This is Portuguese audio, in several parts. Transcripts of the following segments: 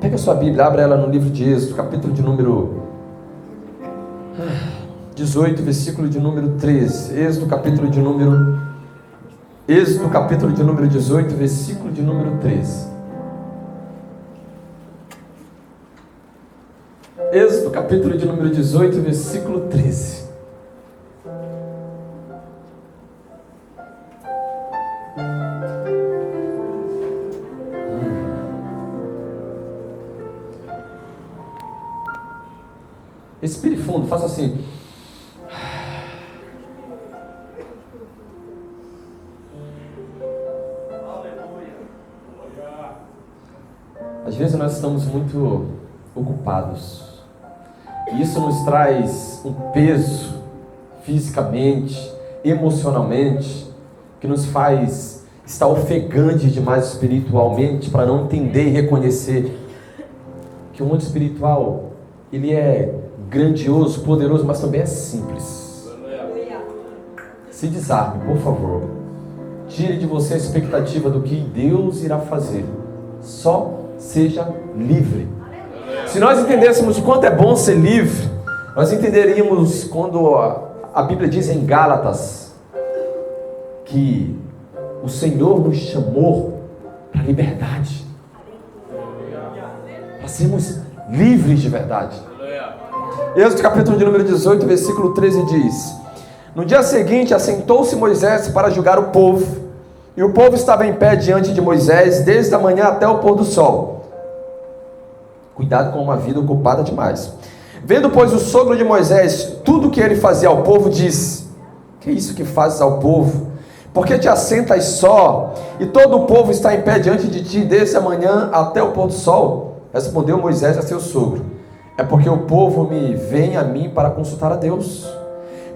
Pega a sua Bíblia, abra ela no livro de Êxodo, capítulo de número 18, versículo de número 13. Êxodo, capítulo de número 18, versículo de número 13. Êxodo, capítulo de número 18, versículo 13. Respire fundo, faça assim. Às vezes nós estamos muito ocupados. E isso nos traz um peso fisicamente, emocionalmente, que nos faz estar ofegante demais espiritualmente para não entender e reconhecer que o mundo espiritual, ele é grandioso, poderoso, mas também é simples. Se desarme, por favor. Tire de você a expectativa do que Deus irá fazer. Só seja livre. Se nós entendêssemos o quanto é bom ser livre, nós entenderíamos quando a Bíblia diz em Gálatas que o Senhor nos chamou para a liberdade, para sermos livres de verdade. Êxodo capítulo de número 18, versículo 13 diz: no dia seguinte assentou-se Moisés para julgar o povo, e o povo estava em pé diante de Moisés desde a manhã até o pôr do sol. Cuidado com uma vida ocupada demais. Vendo, pois, o sogro de Moisés tudo o que ele fazia ao povo, disse: que é isso que fazes ao povo? Por que te assentas só, e todo o povo está em pé diante de ti desde a manhã até o pôr do sol? Respondeu Moisés a seu sogro: é porque o povo me vem a mim para consultar a Deus.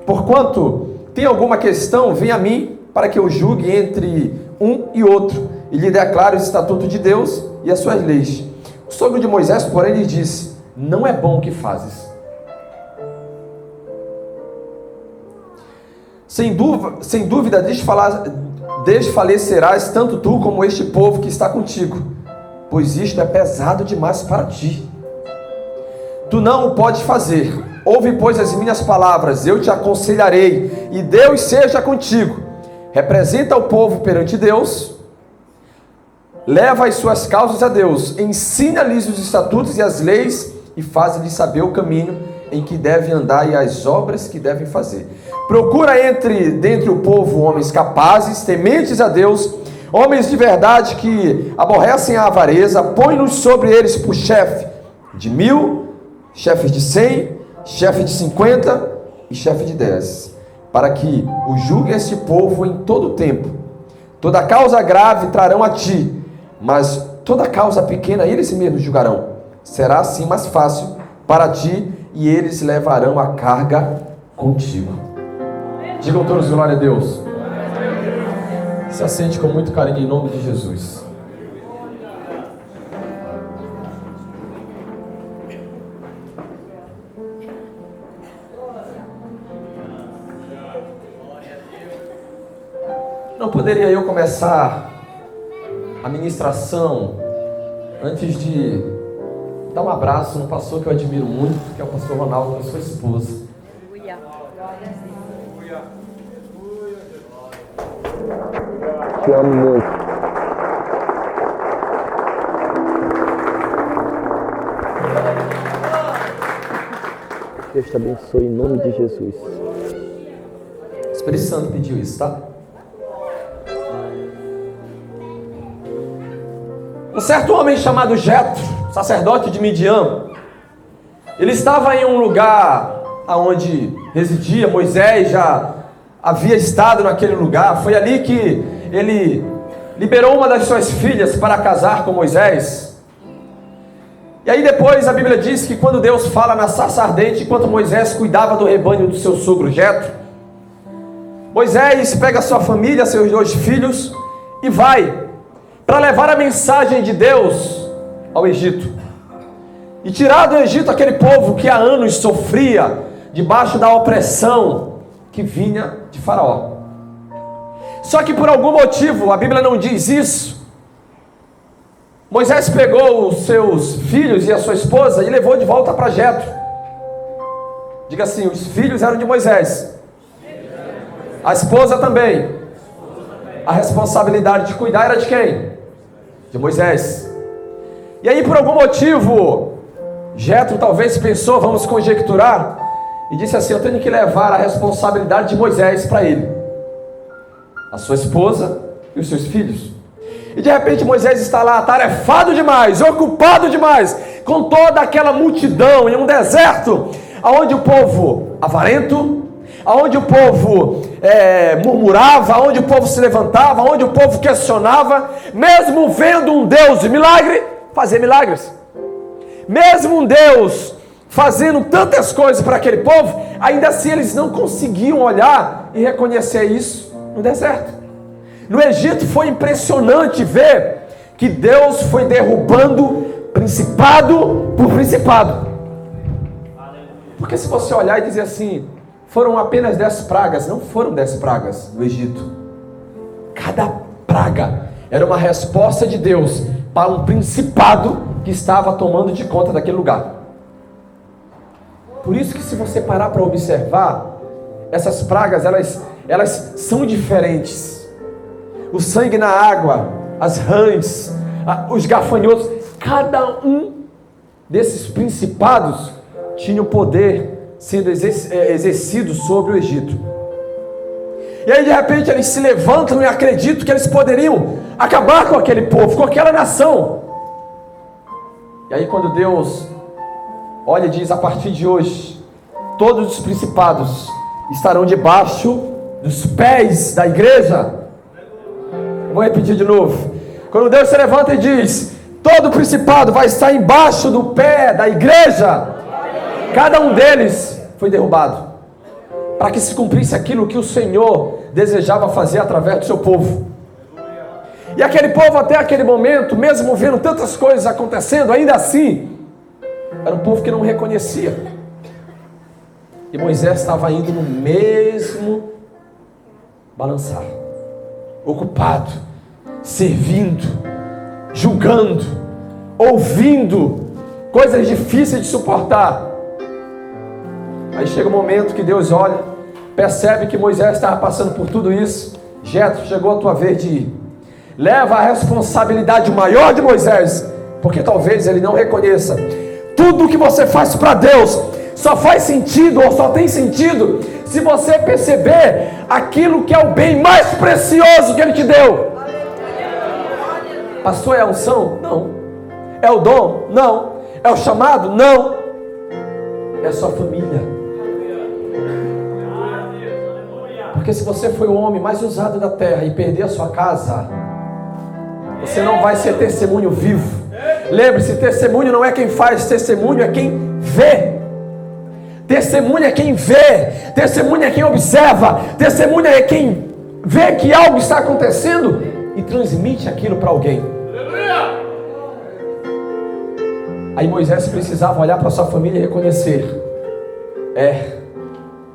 Porquanto tem alguma questão, vem a mim para que eu julgue entre um e outro, e lhe declare o estatuto de Deus e as suas leis. O sogro de Moisés, porém, lhe disse: não é bom o que fazes. Sem dúvida desfalecerás tanto tu como este povo que está contigo, pois isto é pesado demais para ti. Tu não o podes fazer. Ouve, pois, as minhas palavras, eu te aconselharei, e Deus seja contigo. Representa o povo perante Deus, leva as suas causas a Deus, ensina-lhes os estatutos e as leis, e faz-lhes saber o caminho em que devem andar e as obras que devem fazer. Procura dentre o povo homens capazes, tementes a Deus, homens de verdade que aborrecem a avareza, põe-nos sobre eles por chefe de 1000, chefes de 100, chefe de 50 e chefe de 10, para que o julgue este povo em todo o tempo. Toda causa grave trarão a ti, mas toda causa pequena eles mesmos julgarão. Será assim mais fácil para ti, e eles levarão a carga contigo. Digam todos glória a Deus. Se assente com muito carinho em nome de Jesus. Não poderia eu começar a ministração antes de dar um abraço no pastor que eu admiro muito, que é o pastor Ronaldo, e sua esposa. Te amo muito. Deus te abençoe em nome de Jesus. O Espírito Santo pediu isso, tá? Um certo homem chamado Jetro, sacerdote de Midian, ele estava em um lugar onde residia Moisés, já havia estado naquele lugar. Foi ali que ele liberou uma das suas filhas para casar com Moisés. E aí depois a Bíblia diz que quando Deus fala na sarça ardente, enquanto Moisés cuidava do rebanho do seu sogro Jetro, Moisés pega sua família, seus 2 filhos, e vai para levar a mensagem de Deus ao Egito, e tirar do Egito aquele povo que há anos sofria debaixo da opressão que vinha de Faraó. Só que por algum motivo, a Bíblia não diz isso, Moisés pegou os seus filhos e a sua esposa e levou de volta para Jetro. Diga assim: os filhos eram de Moisés, a esposa também. A responsabilidade de cuidar era de quem? De Moisés. E aí, por algum motivo, Jetro talvez pensou, vamos conjecturar, e disse assim: eu tenho que levar a responsabilidade de Moisés para ele, a sua esposa e os seus filhos. E de repente Moisés está lá atarefado demais, ocupado demais, com toda aquela multidão em um deserto, onde o povo avarento, onde o povo murmurava, onde o povo se levantava, onde o povo questionava, mesmo vendo um Deus de milagre, fazer milagres. Mesmo um Deus fazendo tantas coisas para aquele povo, ainda assim eles não conseguiam olhar e reconhecer isso no deserto. No Egito foi impressionante ver que Deus foi derrubando principado por principado. Porque se você olhar e dizer assim, foram apenas 10 pragas, não foram 10 pragas no Egito. Cada praga era uma resposta de Deus para um principado que estava tomando de conta daquele lugar. Por isso que se você parar para observar, essas pragas, elas são diferentes. O sangue na água, as rãs, os gafanhotos, cada um desses principados tinha o poder sendo exercido sobre o Egito. E aí de repente eles se levantam e acreditam que eles poderiam acabar com aquele povo, com aquela nação. E aí quando Deus olha e diz: a partir de hoje, todos os principados estarão debaixo dos pés da igreja. Vou repetir de novo. Quando Deus se levanta e diz: todo principado vai estar embaixo do pé da igreja, cada um deles foi derrubado, para que se cumprisse aquilo que o Senhor desejava fazer através do seu povo. E aquele povo até aquele momento, mesmo vendo tantas coisas acontecendo, ainda assim, era um povo que não reconhecia. E Moisés estava indo no mesmo balançar, ocupado, servindo, julgando, ouvindo coisas difíceis de suportar. Aí chega um momento que Deus olha, percebe que Moisés estava passando por tudo isso. Jetro, chegou a tua vez de ir. Leva a responsabilidade maior de Moisés, porque talvez ele não reconheça. Tudo que você faz para Deus só faz sentido, ou só tem sentido, se você perceber aquilo que é o bem mais precioso que Ele te deu. Pastor, é a unção? Não. É o dom? Não. É o chamado? Não. É a sua família. Porque se você foi o homem mais usado da terra e perder a sua casa, você não vai ser testemunho vivo. Lembre-se, testemunho não é quem faz, testemunho é quem vê. Testemunho é quem vê, testemunho é quem observa, testemunho é quem vê que algo está acontecendo e transmite aquilo para alguém. Aí Moisés precisava olhar para sua família e reconhecer: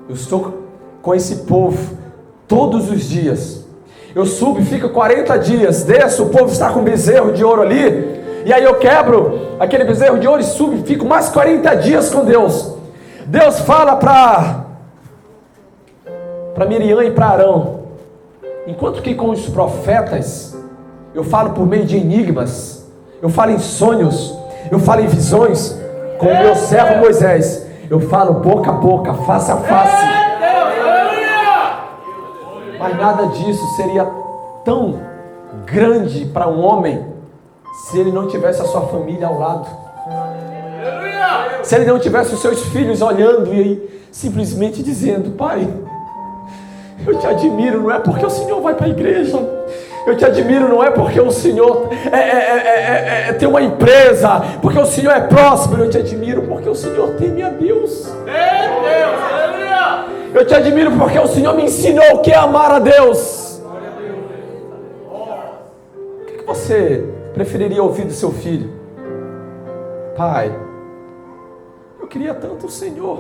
eu estou com esse povo todos os dias. Eu subo e fico 40 dias, desço, o povo está com um bezerro de ouro ali, e aí eu quebro aquele bezerro de ouro e subo e fico mais 40 dias com Deus. Deus fala para Miriam e para Arão: enquanto que com os profetas eu falo por meio de enigmas, eu falo em sonhos, eu falo em visões, com o meu servo Moisés eu falo boca a boca, face a face. Mas nada disso seria tão grande para um homem se ele não tivesse a sua família ao lado. Se ele não tivesse os seus filhos olhando e simplesmente dizendo: pai, eu te admiro, não é porque o Senhor vai para a igreja, eu te admiro não é porque o Senhor tem uma empresa, porque o Senhor é próspero, eu te admiro porque o Senhor teme a Deus. Eu te admiro porque o Senhor me ensinou o que é amar a Deus. O que você preferiria ouvir do seu filho? Pai, eu queria tanto o Senhor.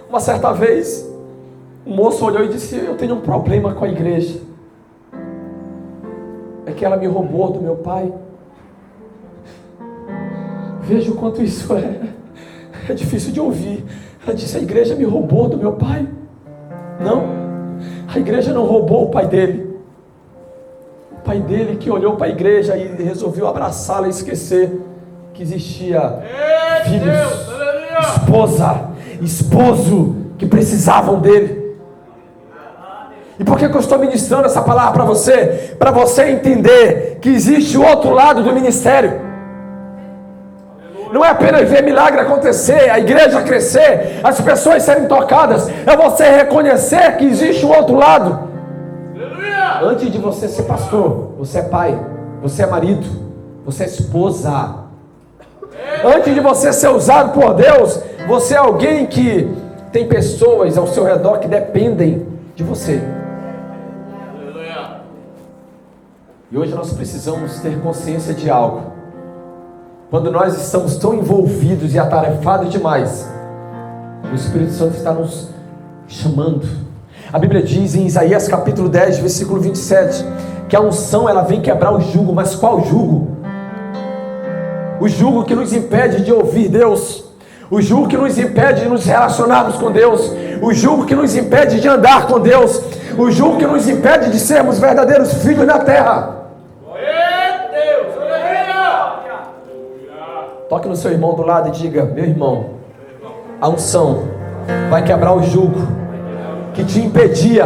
Uma certa vez, um moço olhou e disse: eu tenho um problema com a igreja. É que ela me roubou do meu pai. Veja o quanto isso é difícil de ouvir. Ela disse: a igreja me roubou do meu pai. Não, a igreja não roubou o pai dele. O pai dele que olhou para a igreja e resolveu abraçá-la e esquecer que existia filhos, esposa, esposo que precisavam dele. E por que eu estou ministrando essa palavra para você? Para você entender que existe o outro lado do ministério. Não é apenas ver milagre acontecer, a igreja crescer, as pessoas serem tocadas. É você reconhecer que existe o outro lado. Antes de você ser pastor, você é pai, você é marido, você é esposa. Antes de você ser usado por Deus, você é alguém que tem pessoas ao seu redor que dependem de você. E hoje nós precisamos ter consciência de algo. Quando nós estamos tão envolvidos e atarefados demais, o Espírito Santo está nos chamando. A Bíblia diz em Isaías capítulo 10, versículo 27, que a unção ela vem quebrar o jugo. Mas qual jugo? O jugo que nos impede de ouvir Deus, o jugo que nos impede de nos relacionarmos com Deus, o jugo que nos impede de andar com Deus, o jugo que nos impede de sermos verdadeiros filhos na terra. Toque no seu irmão do lado e diga: meu irmão, a unção vai quebrar o jugo que te impedia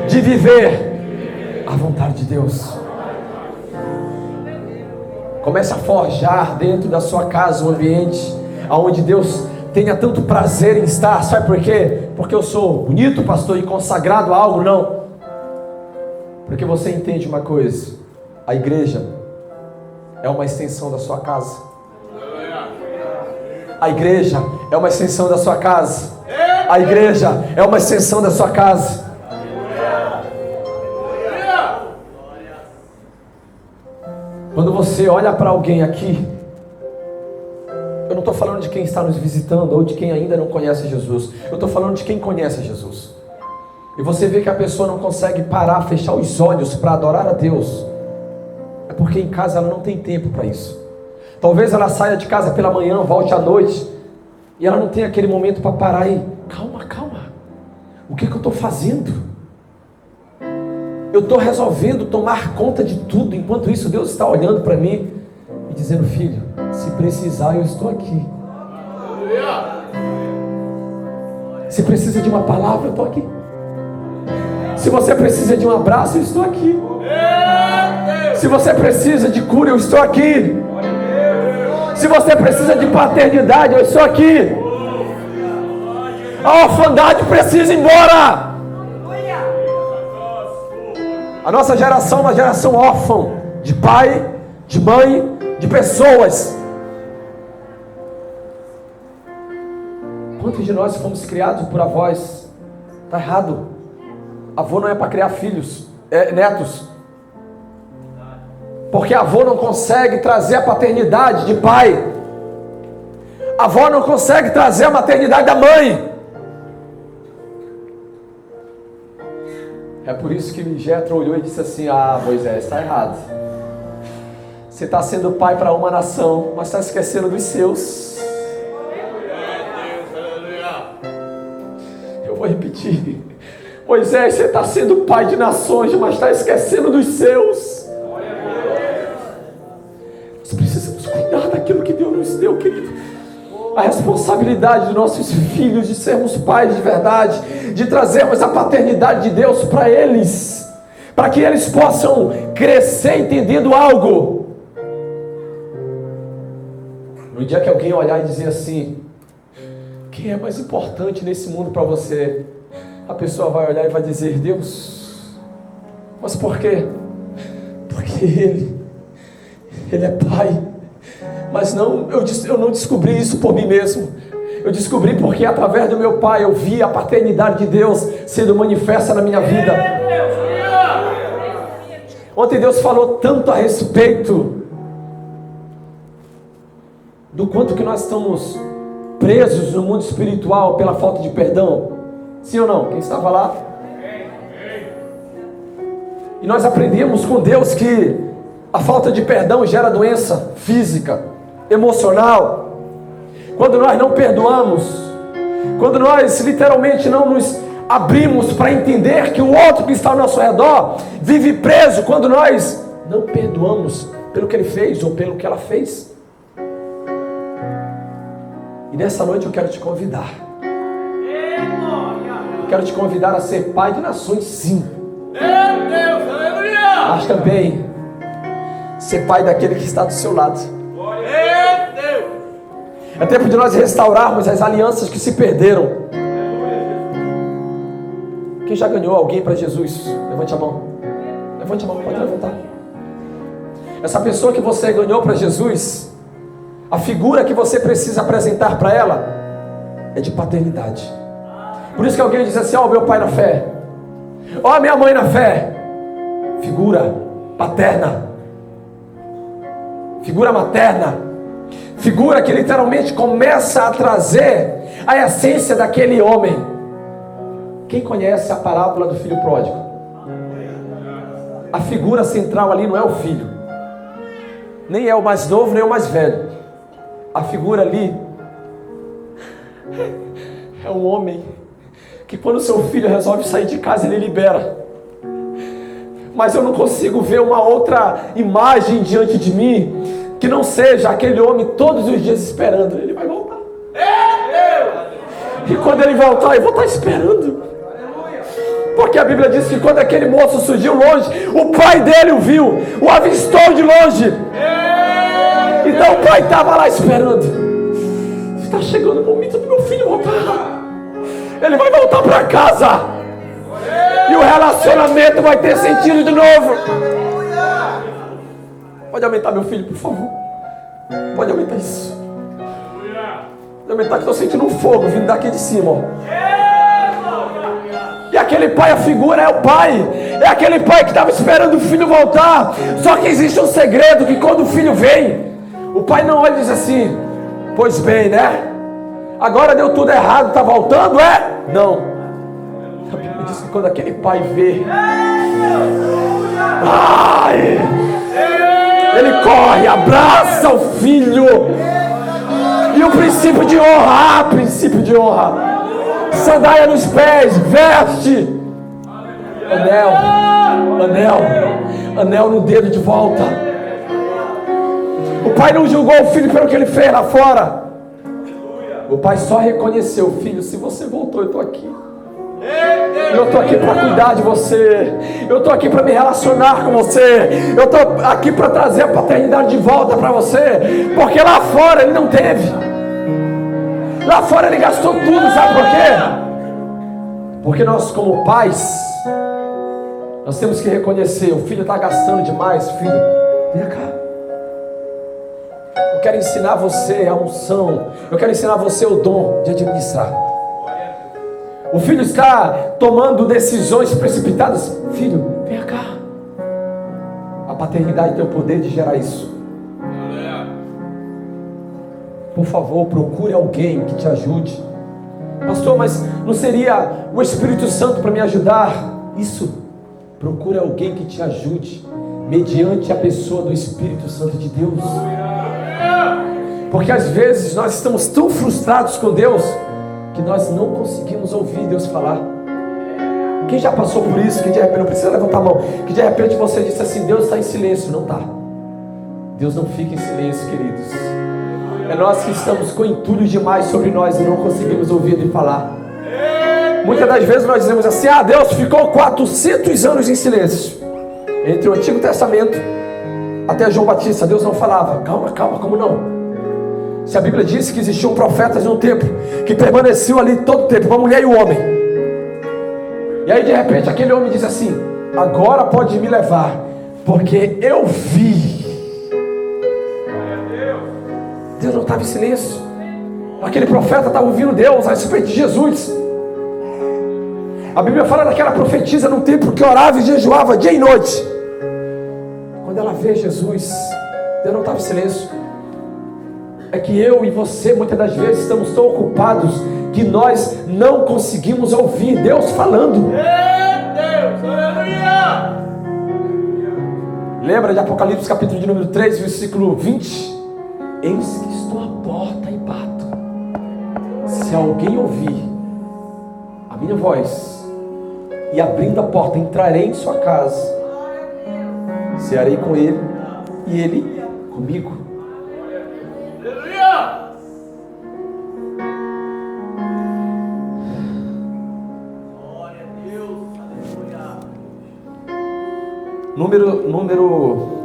de viver a vontade de Deus. Comece a forjar dentro da sua casa um ambiente onde Deus tenha tanto prazer em estar. Sabe por quê? Porque eu sou bonito, pastor, e consagrado a algo? Não. Porque você entende uma coisa: a igreja é uma extensão da sua casa. A igreja é uma extensão da sua casa. A igreja é uma extensão da sua casa. Quando você olha para alguém aqui, eu não estou falando de quem está nos visitando ou de quem ainda não conhece Jesus. Eu estou falando de quem conhece Jesus. E você vê que a pessoa não consegue parar, fechar os olhos para adorar a Deus. É porque em casa ela não tem tempo para isso. Talvez ela saia de casa pela manhã, volte à noite, e ela não tem aquele momento para parar e... Calma. O que eu estou fazendo? Eu estou resolvendo tomar conta de tudo. Enquanto isso, Deus está olhando para mim e dizendo: filho, se precisar, eu estou aqui. Se precisa de uma palavra, eu estou aqui. Se você precisa de um abraço, eu estou aqui. Se você precisa de cura, eu estou aqui. Se você precisa de paternidade, eu estou aqui. A orfandade precisa ir embora. A nossa geração é uma geração órfã, de pai, de mãe, de pessoas. Quantos de nós fomos criados por avós? Está errado. Avô não é para criar filhos, netos. Porque avô não consegue trazer a paternidade de pai. A avó não consegue trazer a maternidade da mãe. É por isso que Jetro olhou e disse assim: ah, Moisés, está errado. Você está sendo pai para uma nação, mas está esquecendo dos seus. Eu vou repetir. Moisés, você está sendo pai de nações, mas está esquecendo dos seus. Nós precisamos cuidar daquilo que Deus nos deu, querido. A responsabilidade dos nossos filhos de sermos pais de verdade, de trazermos a paternidade de Deus para eles, para que eles possam crescer entendendo algo. No dia que alguém olhar e dizer assim: quem é mais importante nesse mundo para você? A pessoa vai olhar e vai dizer: Deus. Mas por quê? Porque Ele é pai. Mas não, eu não descobri isso por mim mesmo. Eu descobri porque através do meu pai eu vi a paternidade de Deus sendo manifesta na minha vida. Ontem Deus falou tanto a respeito do quanto que nós estamos presos no mundo espiritual pela falta de perdão. Sim ou não? Quem estava lá? E nós aprendemos com Deus que a falta de perdão gera doença física. emocional, quando nós não perdoamos, quando nós literalmente não nos abrimos para entender que o outro que está ao nosso redor vive preso, quando nós não perdoamos pelo que ele fez ou pelo que ela fez. E nessa noite eu quero te convidar. Eu quero te convidar a ser pai de nações, sim. Mas também ser pai daquele que está do seu lado. É tempo de nós restaurarmos as alianças que se perderam. Quem já ganhou alguém para Jesus? Levante a mão. Levante a mão, pode levantar. Essa pessoa que você ganhou para Jesus, a figura que você precisa apresentar para ela é de paternidade. Por isso que alguém diz assim: ó, meu pai na fé, ó, minha mãe na fé. Figura paterna, figura materna, figura que literalmente começa a trazer a essência daquele homem. Quem conhece a parábola do filho pródigo? A figura central ali não é o filho, nem é o mais novo, nem o mais velho. A figura ali é um homem que, quando seu filho resolve sair de casa, ele libera. Mas eu não consigo ver uma outra imagem diante de mim que não seja aquele homem todos os dias esperando. Ele vai voltar. E quando ele voltar, eu vou estar esperando. Porque a Bíblia diz que quando aquele moço surgiu longe, o pai dele o viu, o avistou de longe. Então o pai estava lá esperando. Está chegando o momento do meu filho voltar. Ele vai voltar para casa. E o relacionamento vai ter sentido de novo. Pode aumentar, meu filho, por favor. Pode aumentar isso. Pode aumentar, que estou sentindo um fogo vindo daqui de cima, ó. E aquele pai, a figura é o pai. É aquele pai que estava esperando o filho voltar. Só que existe um segredo, que quando o filho vem, o pai não olha e diz assim: pois bem, né? Agora deu tudo errado, está voltando, é? Não. A Bíblia diz que quando aquele pai vê, ele corre, abraça o filho. E o princípio de honra, princípio de honra. Sandália nos pés, veste. Anel no dedo de volta. O pai não julgou o filho pelo que ele fez lá fora. O pai só reconheceu: o filho, se você voltou, eu estou aqui. Eu estou aqui para cuidar de você. Eu estou aqui para me relacionar com você. Eu estou aqui para trazer a paternidade de volta para você. Porque lá fora ele não teve. Lá fora ele gastou tudo, sabe por quê? Porque nós, como pais, nós temos que reconhecer: o filho está gastando demais. Filho, vem cá. Eu quero ensinar você a unção. Eu quero ensinar você o dom de administrar. O filho está tomando decisões precipitadas. Filho, vem cá. A paternidade tem o poder de gerar isso. Por favor, procure alguém que te ajude. Pastor, mas não seria o Espírito Santo para me ajudar? Isso. Procure alguém que te ajude, mediante a pessoa do Espírito Santo de Deus. Porque às vezes nós estamos tão frustrados com Deus que nós não conseguimos ouvir Deus falar. Quem já passou por isso? Que de repente, não precisa levantar a mão, que de repente você disse assim: Deus está em silêncio. Não está. Deus não fica em silêncio, queridos. É nós que estamos com entulho demais sobre nós e não conseguimos ouvir Ele falar. Muitas das vezes nós dizemos assim: Deus ficou 400 anos em silêncio. Entre o Antigo Testamento até João Batista, Deus não falava. Calma, como não? Se a Bíblia diz que existiam profetas no templo que permaneciam ali todo o tempo, uma mulher e um homem. E aí de repente aquele homem diz assim: agora pode me levar, porque eu vi. Deus não estava em silêncio. Aquele profeta estava ouvindo Deus a respeito de Jesus. A Bíblia fala daquela profetisa no templo que orava e jejuava dia e noite. Quando ela vê Jesus, Deus não estava em silêncio. É que eu e você muitas das vezes estamos tão ocupados que nós não conseguimos ouvir Deus falando. Lembra de Apocalipse capítulo de número 3, versículo 20? eis que estou à porta e bato. Se alguém ouvir a minha voz e abrindo a porta, entrarei em sua casa, cearei com ele e ele comigo.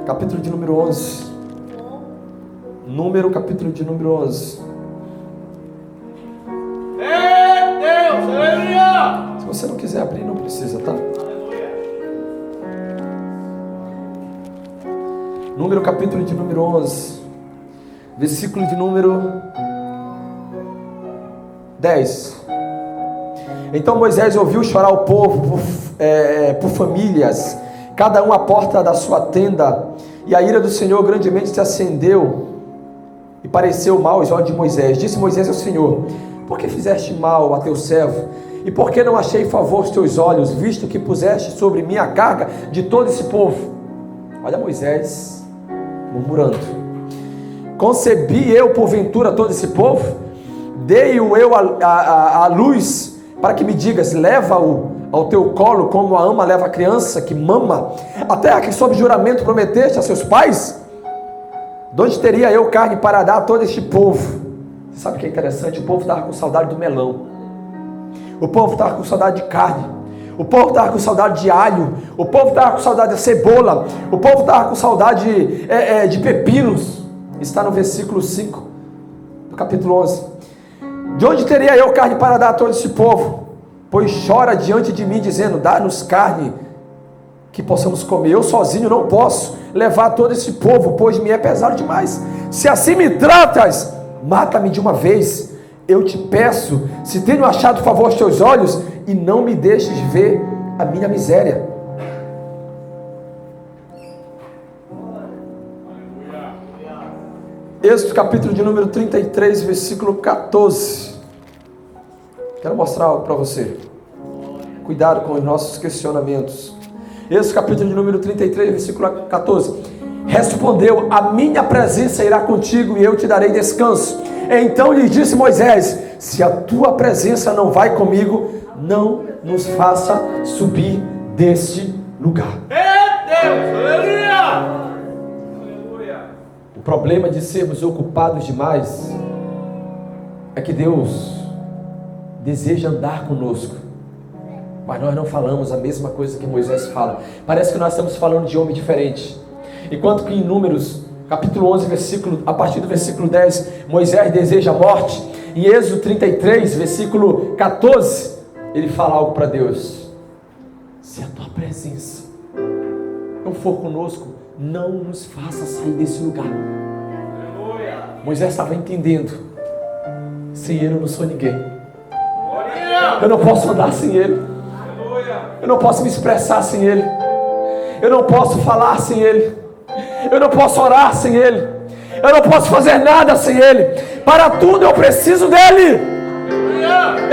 Capítulo de número 11. Capítulo de número 11. Deus, aleluia! Se você não quiser abrir, não precisa, tá? Capítulo de número 11. Versículo de número 10. Então Moisés ouviu chorar o povo por famílias, cada um à porta da sua tenda, e a ira do Senhor grandemente se acendeu, e pareceu mal aos olhos de Moisés. Disse Moisés ao Senhor: por que fizeste mal a teu servo? E por que não achei favor aos teus olhos, visto que puseste sobre mim a carga de todo esse povo? Olha Moisés murmurando: concebi eu porventura todo esse povo? Dei-o eu à luz, para que me digas: leva-o ao teu colo, como a ama leva a criança que mama, a terra que sob juramento prometeste a seus pais? De onde teria eu carne para dar a todo este povo? Você sabe o que é interessante? O povo estava com saudade do melão, o povo estava com saudade de carne, o povo estava com saudade de alho, o povo estava com saudade de cebola, o povo estava com saudade de pepinos. Está no versículo 5 do capítulo 11. De onde teria eu carne para dar a todo esse povo? Pois chora diante de mim, dizendo: dá-nos carne que possamos comer. Eu sozinho não posso levar todo esse povo, pois me é pesado demais. Se assim me tratas, mata-me de uma vez. Eu te peço, se tenho achado favor aos teus olhos, e não me deixes ver a minha miséria. Êxodo capítulo de número 33, versículo 14. Quero mostrar algo para você. Cuidado com os nossos questionamentos. Êxodo capítulo de número 33, versículo 14. Respondeu: a minha presença irá contigo e eu te darei descanso. Então lhe disse Moisés: se a tua presença não vai comigo, não nos faça subir deste lugar. Deus, aleluia! O problema de sermos ocupados demais é que Deus deseja andar conosco, mas nós não falamos a mesma coisa que Moisés fala. Parece que nós estamos falando de homem diferente. Enquanto que em Números capítulo 11, a partir do versículo 10, Moisés deseja a morte. Em Êxodo 33, versículo 14, ele fala algo para Deus: se a tua presença não for conosco, não nos faça sair desse lugar. Aleluia! Moisés estava entendendo: sem ele eu não sou ninguém. Eu não posso andar sem ele. Eu não posso me expressar sem ele. Eu não posso falar sem ele. Eu não posso orar sem ele. Eu não posso fazer nada sem ele. Para tudo eu preciso dele.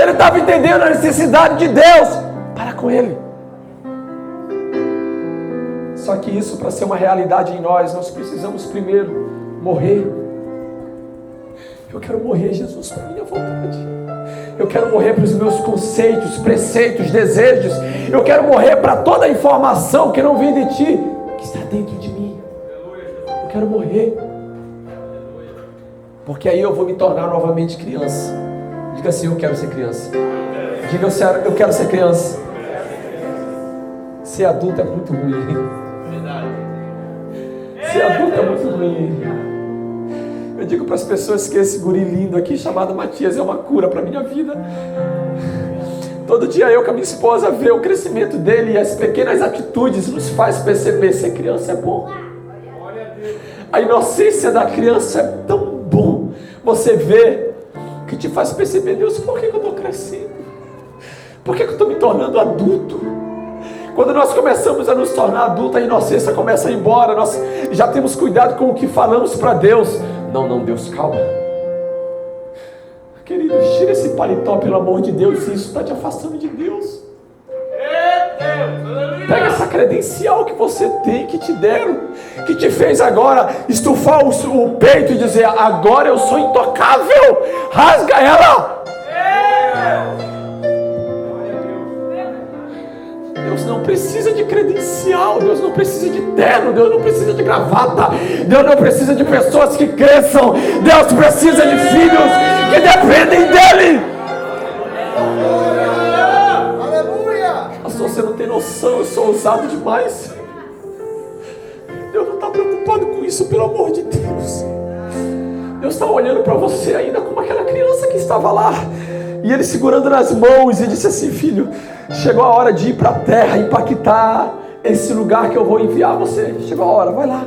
Ele estava entendendo a necessidade de Deus para com ele. Só que isso, para ser uma realidade em nós precisamos primeiro morrer. Eu quero morrer, Jesus, para a minha vontade. Eu quero morrer para os meus conceitos, preceitos, desejos. Eu quero morrer para toda a informação que não vem de ti, que está dentro de mim. Eu quero morrer, porque aí eu vou me tornar novamente criança. Diga assim: eu quero ser criança. Diga: eu quero ser criança. Ser adulto é muito ruim. Ser adulto é muito ruim. Eu digo para as pessoas que esse guri lindo aqui, chamado Matias, é uma cura para a minha vida. Todo dia eu com a minha esposa vê o crescimento dele, e as pequenas atitudes nos faz perceber: ser criança é bom. A inocência da criança é tão bom. Você vê que te faz perceber: Deus, por que eu estou crescendo? Por que eu estou me tornando adulto? Quando nós começamos a nos tornar adultos, a inocência começa a ir embora. Nós já temos cuidado com o que falamos para Deus. Não, Deus, calma. Querido, tira esse paletó, pelo amor de Deus, se isso está te afastando de Deus. Pega essa credencial que você tem, que te deram, que te fez agora estufar o peito e dizer: agora eu sou intocável, rasga ela. Deus não precisa de credencial, Deus não precisa de terno, Deus não precisa de gravata, Deus não precisa de pessoas que cresçam, Deus precisa de filhos que dependem dEle. Aleluia! Pastor, você não tem noção, eu sou ousado demais. Deus não está preocupado com isso, pelo amor de Deus. Deus está olhando para você ainda como aquela criança que estava lá, e Ele segurando nas mãos e disse assim: filho, chegou a hora de ir para a terra, impactar esse lugar que eu vou enviar você. Chegou a hora, vai lá.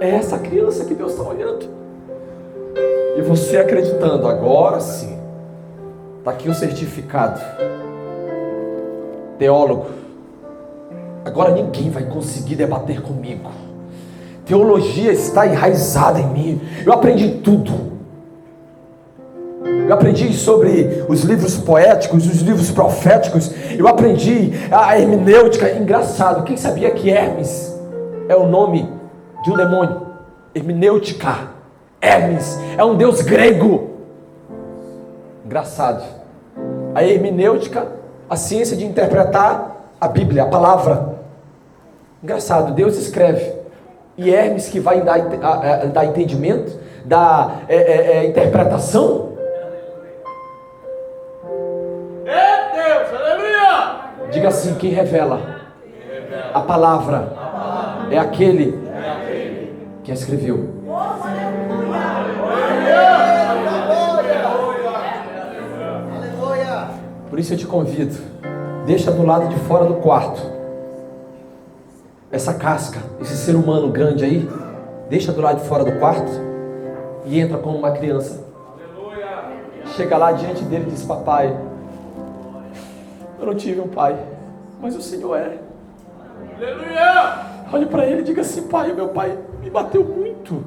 É essa criança que Deus está olhando. E você acreditando: agora sim, está aqui o certificado. Teólogo, agora ninguém vai conseguir debater comigo. Teologia está enraizada em mim. Eu aprendi tudo. Eu aprendi sobre os livros poéticos, os livros proféticos. Eu aprendi a hermenêutica. Engraçado, quem sabia que Hermes é o nome de um demônio? Hermenêutica. Hermes é um deus grego. Engraçado. A hermenêutica, a ciência de interpretar a Bíblia, a palavra. Engraçado, Deus escreve. E Hermes que vai dar entendimento, dar interpretação. Diga assim: quem revela a palavra é aquele que a escreveu. Por isso eu te convido, deixa do lado de fora do quarto essa casca, esse ser humano grande aí, deixa do lado de fora do quarto e entra como uma criança. Chega lá diante dele e diz: papai, eu não tive um pai, mas o Senhor é. Aleluia! Olhe para ele e diga assim: pai, o meu pai me bateu muito,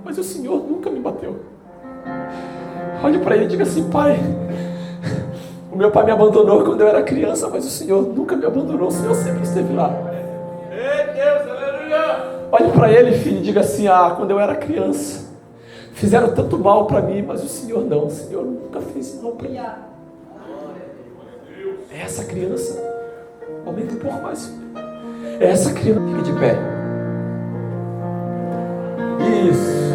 mas o Senhor nunca me bateu. Olhe para ele e diga assim: pai, o meu pai me abandonou quando eu era criança, mas o Senhor nunca me abandonou, o Senhor sempre esteve lá. Deus, aleluia! Olhe para ele, filho, e diga assim: quando eu era criança, fizeram tanto mal para mim, mas o Senhor não, o Senhor nunca fez mal para mim. É essa criança. Aumenta um pouco mais. É essa criança. Fique de pé. Isso.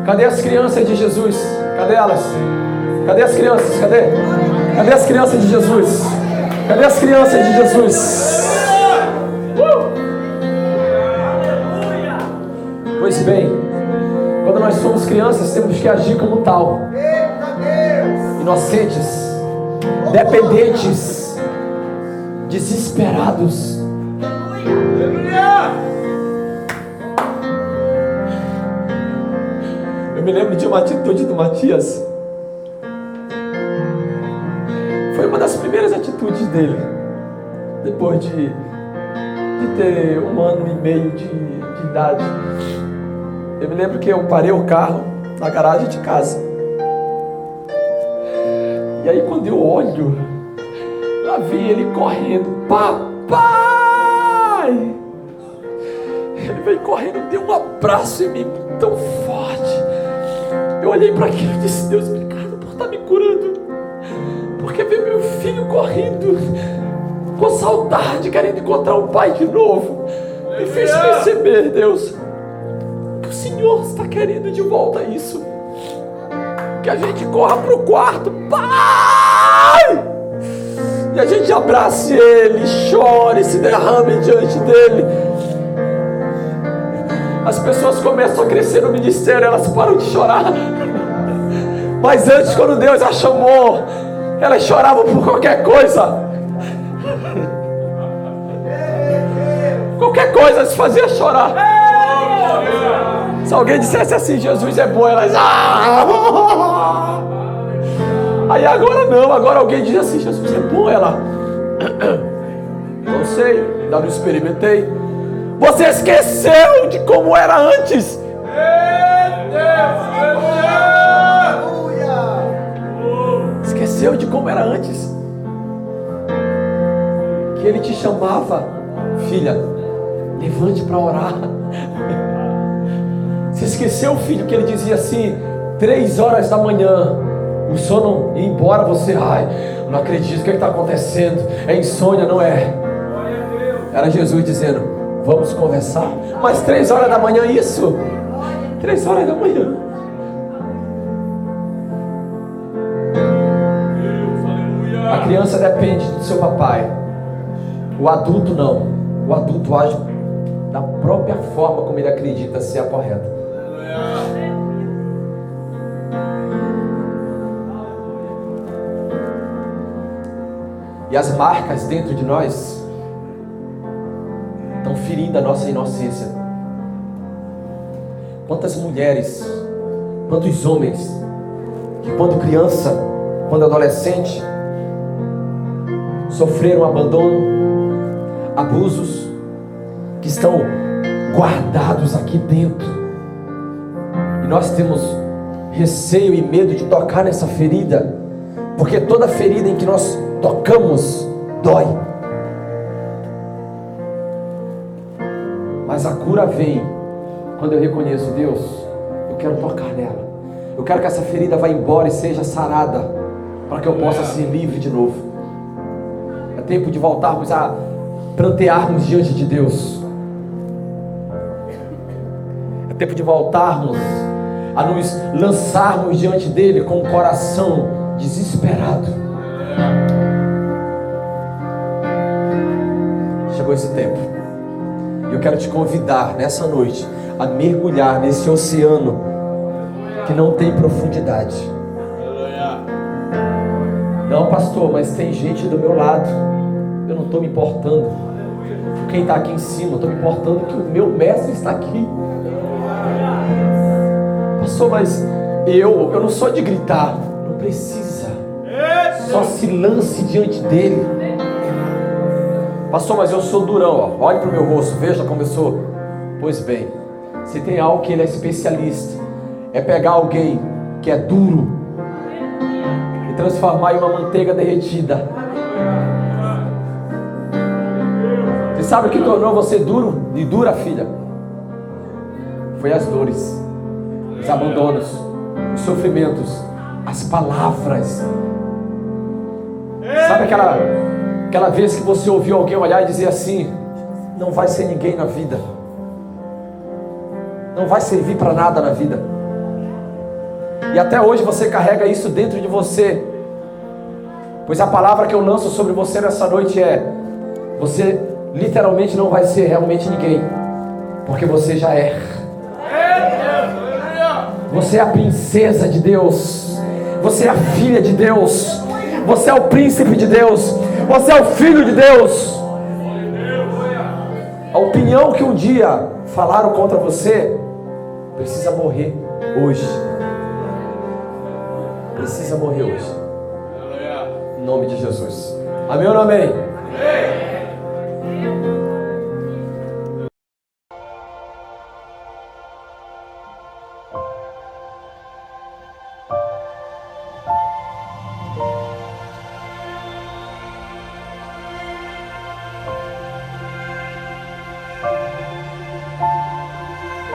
Cadê as crianças de Jesus? Cadê elas? Cadê as crianças? Cadê? Cadê as crianças de Jesus? Cadê as crianças de Jesus? Pois bem, quando nós somos crianças, temos que agir como tal. Inocentes, dependentes, desesperados. Eu me lembro de uma atitude do Matias. Foi uma das primeiras atitudes dele, depois de ter 1 ano e meio de idade. Eu me lembro que eu parei o carro na garagem de casa. E aí quando eu olho, lá vi ele correndo: papai! Ele veio correndo, deu um abraço em mim tão forte. Eu olhei para aquilo e disse: Deus, obrigado por estar me curando. Porque ver meu filho correndo, com saudade, querendo encontrar o pai de novo, me fez perceber, Deus, que o Senhor está querendo de volta isso. Que a gente corra para o quarto: pai! E a gente abrace ele, chore, se derrame diante dele. As pessoas começam a crescer no ministério, elas param de chorar. Mas antes, quando Deus a chamou, elas choravam por qualquer coisa. Qualquer coisa se fazia chorar. Se alguém dissesse assim: Jesus é bom, elas... Aí agora não, agora alguém diz assim: Jesus é bom, ela... Não sei, ainda não experimentei. Você esqueceu de como era antes. Esqueceu de como era antes. Que ele te chamava, filha, levante para orar. Você esqueceu, filho, que ele dizia assim, 3 horas da manhã, o sono ia embora, você, não acredito, o que está acontecendo? É insônia, não é? Era Jesus dizendo, vamos conversar. Mas 3 horas da manhã, isso? 3 horas da manhã. A criança depende do seu papai. O adulto não. O adulto age da própria forma como ele acredita ser a correta. E as marcas dentro de nós estão ferindo a nossa inocência. Quantas mulheres, quantos homens que quando criança, quando adolescente, sofreram abandono, abusos, que estão guardados aqui dentro. E nós temos receio e medo de tocar nessa ferida, porque toda ferida em que nós tocamos dói. Mas a cura vem quando eu reconheço, Deus, eu quero tocar nela. Eu quero que essa ferida vá embora e seja sarada, para que eu possa ser livre de novo. É tempo de voltarmos a prantearmos diante de Deus. É tempo de voltarmos a nos lançarmos diante dele com o coração desesperado. Chegou esse tempo. E eu quero te convidar nessa noite a mergulhar nesse oceano que não tem profundidade. Não, pastor, mas tem gente do meu lado. Eu não estou me importando com quem está aqui em cima. Eu estou me importando que o meu mestre está aqui. Pastor, mas eu não sou de gritar. Não precisa. Só se lance diante dele. Pastor, mas eu sou durão. Olhe para o meu rosto, veja como eu sou. Pois bem, se tem algo que ele é especialista, é pegar alguém que é duro e transformar em uma manteiga derretida. Você sabe o que tornou você duro e dura, filha? Foi as dores, os abandonos, os sofrimentos, as palavras. Sabe aquela vez que você ouviu alguém olhar e dizer assim: não vai ser ninguém na vida, não vai servir para nada na vida. E até hoje você carrega isso dentro de você. Pois a palavra que eu lanço sobre você nessa noite é: você literalmente não vai ser realmente ninguém, porque você já é. Você é a princesa de Deus, você é a filha de Deus, você é o príncipe de Deus, você é o filho de Deus. A opinião que um dia falaram contra você precisa morrer hoje. Precisa morrer hoje. Em nome de Jesus. Amém ou não amém?